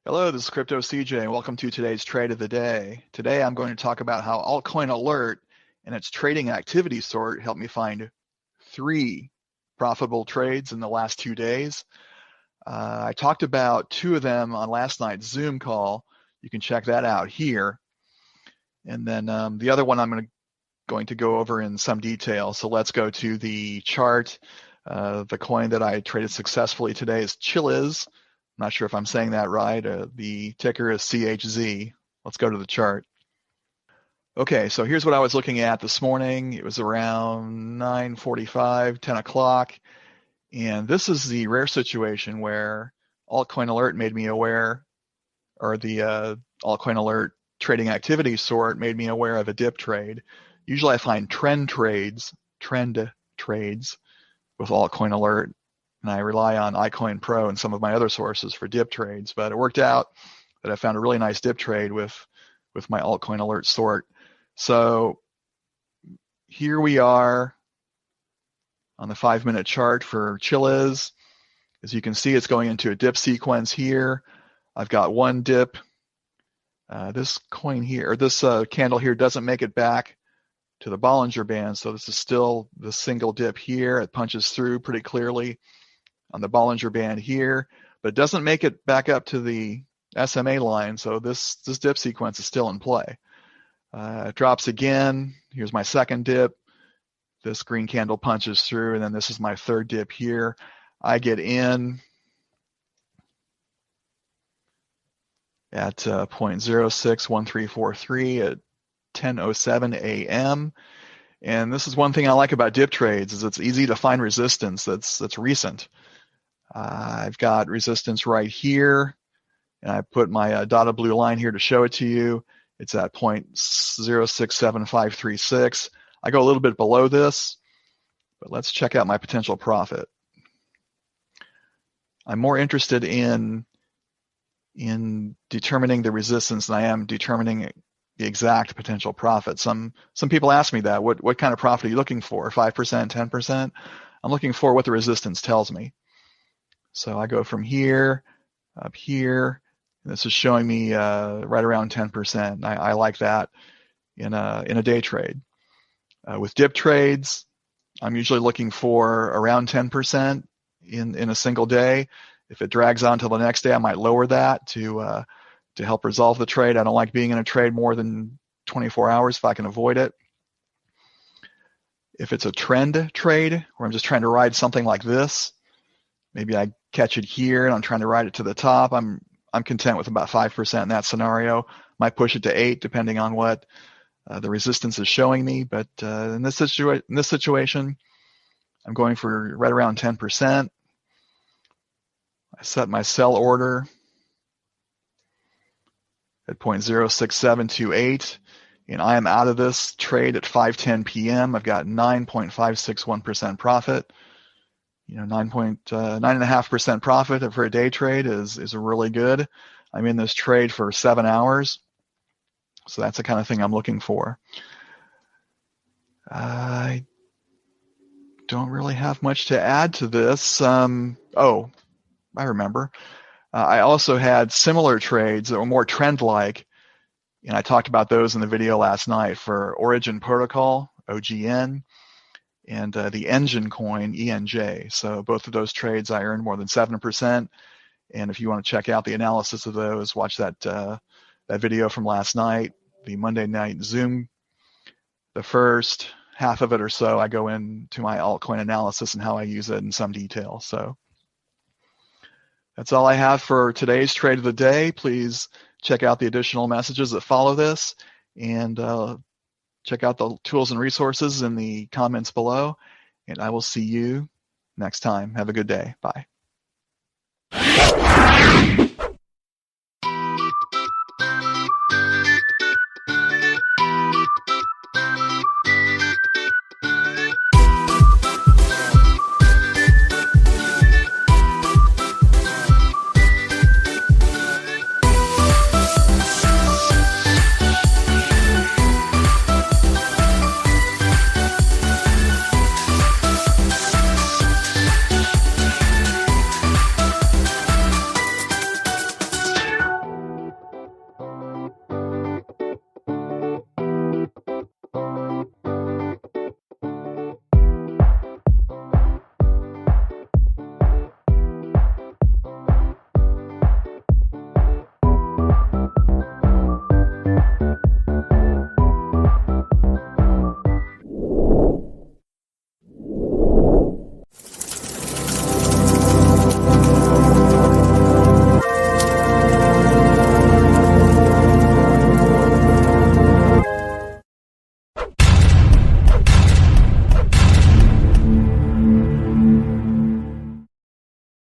Hello, this is Crypto CJ, and welcome to today's trade of the day. Today I'm going to talk about how Altcoin Alert and its trading activity sort helped me find 3 profitable trades in the last 2 days. I talked about 2 of them on last night's Zoom call. You can check that out here. And then the other one I'm going to go over in some detail. So let's go to the chart. The coin that I traded successfully today is Chiliz. I'm not sure if I'm saying that right. The ticker is CHZ. Let's go to the chart. Okay, so here's what I was looking at this morning. It was around 9:45, 10 o'clock. And this is the rare situation where Altcoin Alert made me aware, or the Altcoin Alert trading activity sort made me aware of a dip trade. Usually I find trend trades with Altcoin Alert, and I rely on iCoin Pro and some of my other sources for dip trades. But it worked out that I found a really nice dip trade with my Altcoin Alert sort. So here we are on the 5-minute chart for Chiliz. As you can see, it's going into a dip sequence here. I've got one dip. This coin here, or this candle here, doesn't make it back to the Bollinger Band, so this is still the single dip here. It punches through pretty clearly on the Bollinger Band here, but it doesn't make it back up to the SMA line, so this dip sequence is still in play. It drops again. Here's my second dip. This green candle punches through, and then this is my third dip here. I get in at 0.061343 at 10:07 a.m. And this is one thing I like about dip trades, is it's easy to find resistance that's recent. I've got resistance right here, and I put my dotted blue line here to show it to you. It's at 0.067536. I go a little bit below this, but let's check out my potential profit. I'm more interested in determining the resistance than I am determining the exact potential profit. Some people ask me that. What kind of profit are you looking for? 5%, 10%? I'm looking for what the resistance tells me. So I go from here up here. And this is showing me right around 10%. I like that in a day trade. With dip trades, I'm usually looking for around 10% in a single day. If it drags on till the next day, I might lower that to help resolve the trade. I don't like being in a trade more than 24 hours if I can avoid it. If it's a trend trade where I'm just trying to ride something like this, maybe I catch it here and I'm trying to ride it to the top, I'm content with about 5% in that scenario. Might push it to 8 depending on what the resistance is showing me. But in this situation, I'm going for right around 10%. I set my sell order at 0.06728, and I am out of this trade at 5:10 p.m. I've got 9.561% profit. 9.5% profit for a day trade is really good. I'm in this trade for 7 hours, so that's the kind of thing I'm looking for. I don't really have much to add to this. Oh, I remember. I also had similar trades that were more trend-like, and I talked about those in the video last night for Origin Protocol, OGN, and the engine coin, ENJ. So both of those trades I earned more than 7%. And if you want to check out the analysis of those, watch that video from last night, the Monday night Zoom. The first half of it or so, I go into my altcoin analysis and how I use it in some detail. So that's all I have for today's trade of the day. Please check out the additional messages that follow this, and check out the tools and resources in the comments below. And I will see you next time. Have a good day. Bye.